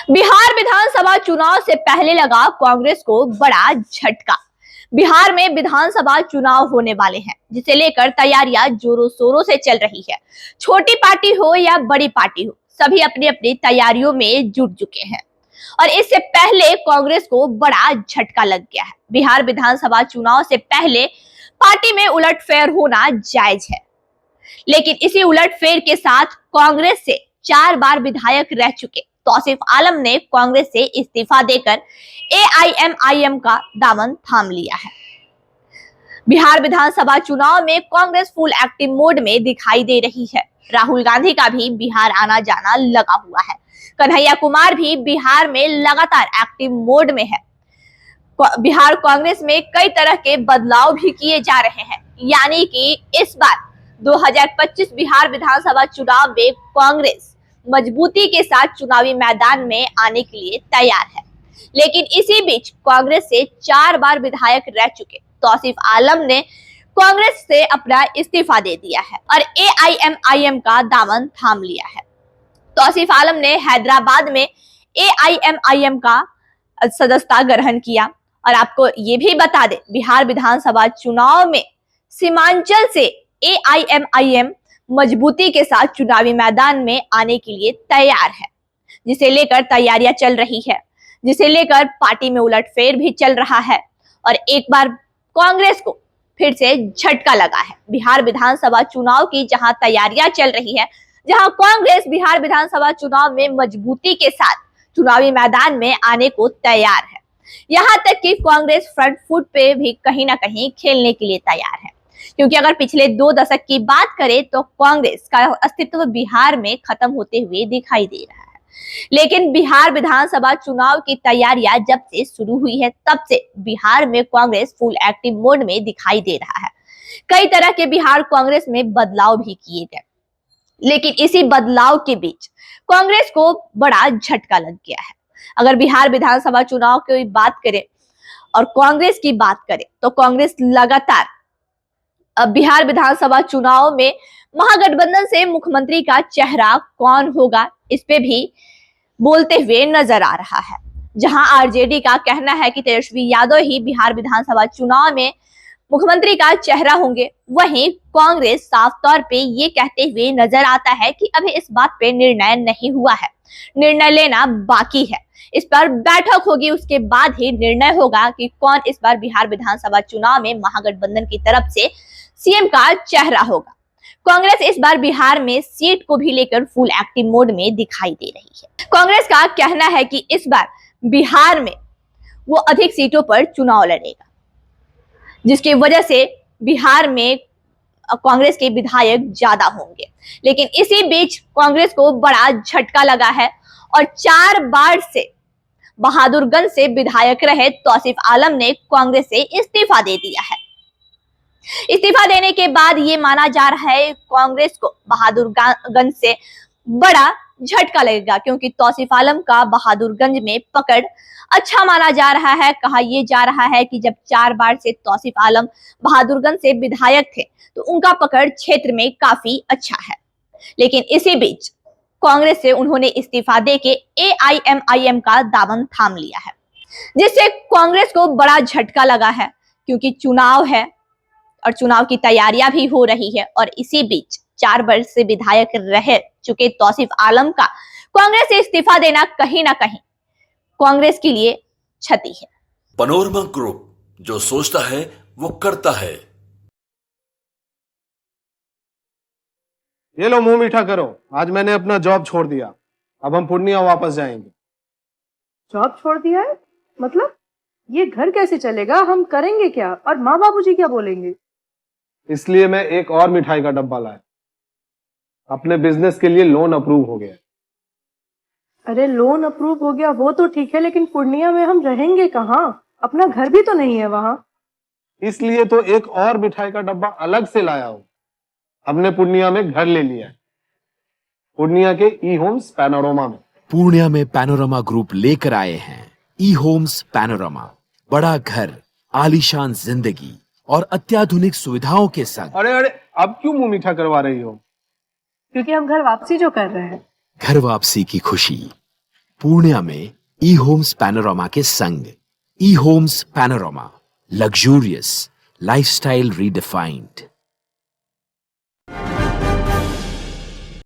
बिहार विधानसभा चुनाव से पहले लगा कांग्रेस को बड़ा झटका। बिहार में विधानसभा चुनाव होने वाले हैं, जिसे लेकर तैयारियां जोरों शोरों से चल रही है। छोटी पार्टी हो या बड़ी पार्टी हो, सभी अपनी अपनी तैयारियों में जुट चुके हैं और इससे पहले कांग्रेस को बड़ा झटका लग गया है। बिहार विधानसभा चुनाव से पहले पार्टी में उलटफेर होना जायज है, लेकिन इसी उलटफेर के साथ कांग्रेस से 4 बार विधायक रह चुके तौसीफ आलम ने कांग्रेस से इस्तीफा देकर एआईएमआईएम का दामन थाम लिया है। बिहार विधानसभा चुनाव में कांग्रेस फुल एक्टिव मोड में दिखाई दे रही है। राहुल गांधी का भी बिहार आना जाना लगा हुआ है। कन्हैया कुमार भी बिहार में लगातार एक्टिव मोड में है। बिहार कांग्रेस में कई तरह के बदलाव भी किए जा रहे हैं, यानी कि इस बार 2025 बिहार विधानसभा चुनाव में कांग्रेस मजबूती के साथ चुनावी मैदान में आने के लिए तैयार है। लेकिन इसी बीच कांग्रेस से 4 बार विधायक रह चुके तौसीफ आलम ने कांग्रेस से अपना इस्तीफा दे दिया है और एआईएमआईएम का दामन थाम लिया है। तौसीफ आलम ने हैदराबाद में एआईएमआईएम का सदस्यता ग्रहण किया और आपको ये भी बता दें, बिहार विधानसभा चुनाव में सीमांचल से एआईएमआईएम मजबूती के साथ चुनावी मैदान में आने के लिए तैयार है, जिसे लेकर तैयारियां चल रही है, जिसे लेकर पार्टी में उलटफेर भी चल रहा है और एक बार कांग्रेस को फिर से झटका लगा है। बिहार विधानसभा चुनाव की जहां तैयारियां चल रही है, जहां कांग्रेस बिहार विधानसभा चुनाव में मजबूती के साथ चुनावी मैदान में आने को तैयार है, यहाँ तक कि कांग्रेस फ्रंट फुट पे भी कहीं ना कहीं खेलने के लिए तैयार है। क्योंकि अगर पिछले 2 दशक की बात करें तो कांग्रेस का अस्तित्व बिहार में खत्म होते हुए दिखाई दे रहा है। लेकिन बिहार विधानसभा चुनाव की तैयारियां जब से शुरू हुई है, तब से बिहार में कांग्रेस फुल एक्टिव मोड में दिखाई दे रहा है। कई तरह के बिहार कांग्रेस में बदलाव भी किए गए, लेकिन इसी बदलाव के बीच कांग्रेस को बड़ा झटका लग गया है। अगर बिहार विधानसभा चुनाव की बात करें और कांग्रेस की बात करें तो कांग्रेस लगातार अब बिहार विधानसभा चुनाव में महागठबंधन से मुख्यमंत्री का चेहरा कौन होगा, इस पे भी बोलते हुए नजर आ रहा है। जहां आरजेडी का कहना है कि तेजस्वी यादव ही बिहार विधानसभा चुनाव में मुख्यमंत्री का चेहरा होंगे, वहीं कांग्रेस साफ तौर पे ये कहते हुए नजर आता है कि अभी इस बात पे निर्णय नहीं हुआ है, निर्णय लेना बाकी है। इस पर बैठक होगी, उसके बाद ही निर्णय होगा कि कौन इस बार बिहार विधानसभा चुनाव में महागठबंधन की तरफ से सीएम का चेहरा होगा। कांग्रेस इस बार बिहार में सीट को भी लेकर फुल एक्टिव मोड में दिखाई दे रही है। कांग्रेस का कहना है कि इस बार बिहार में वो अधिक सीटों पर चुनाव लड़ेगा, जिसकी वजह से बिहार में कांग्रेस के विधायक ज्यादा होंगे। लेकिन इसी बीच कांग्रेस को बड़ा झटका लगा है और 4 बार से बहादुरगंज से विधायक रहे तौसीफ आलम ने कांग्रेस से इस्तीफा दे दिया है। इस्तीफा देने के बाद ये माना जा रहा है कांग्रेस को बहादुरगंज से बड़ा झटका लगेगा, क्योंकि तौसीफ आलम का बहादुरगंज में पकड़ अच्छा माना जा रहा है। कहा यह जा रहा है कि जब 4 बार से तौसीफ आलम बहादुरगंज से विधायक थे तो उनका पकड़ क्षेत्र में काफी अच्छा है। लेकिन इसी बीच कांग्रेस से उन्होंने इस्तीफा देके एआईएमआईएम का दामन थाम लिया है, जिससे कांग्रेस को बड़ा झटका लगा है, क्योंकि चुनाव है और चुनाव की तैयारियां भी हो रही है और इसी बीच 4 वर्ष से विधायक रह चुके तौसीफ आलम का कांग्रेस से इस्तीफा देना कहीं ना कहीं कांग्रेस के लिए क्षति है। पैनोरमा ग्रुप, जो सोचता है वो करता है। ये लो, मुंह मीठा करो। आज मैंने अपना जॉब छोड़ दिया, अब हम पूर्णिया वापस जाएंगे। जॉब छोड़ दिया है? मतलब ये घर कैसे चलेगा? हम करेंगे क्या और माँ बाबूजी क्या बोलेंगे? इसलिए मैं एक और मिठाई का डब्बा लाया। अपने बिजनेस के लिए लोन अप्रूव हो गया। अरे लोन अप्रूव हो गया वो तो ठीक है, लेकिन पूर्णिया में हम रहेंगे कहाँ? अपना घर भी तो नहीं है वहां। इसलिए तो एक और मिठाई का डब्बा अलग से लाया हूं। हमने पूर्णिया में घर ले लिया है, पूर्णिया के ई होम्स पैनोरमा में। पूर्णिया में पैनोरमा ग्रुप लेकर आए हैं ई होम्स पैनोरमा। बड़ा घर, आलीशान जिंदगी और अत्याधुनिक सुविधाओं के संग। अरे अब क्यों मुंह मीठा करवा रही हो? क्योंकि हम घर वापसी जो कर रहे हैं। घर वापसी की खुशी पूर्णिया में ई होम्स पैनोरामा के संग। E homes panorama, luxurious lifestyle redefined.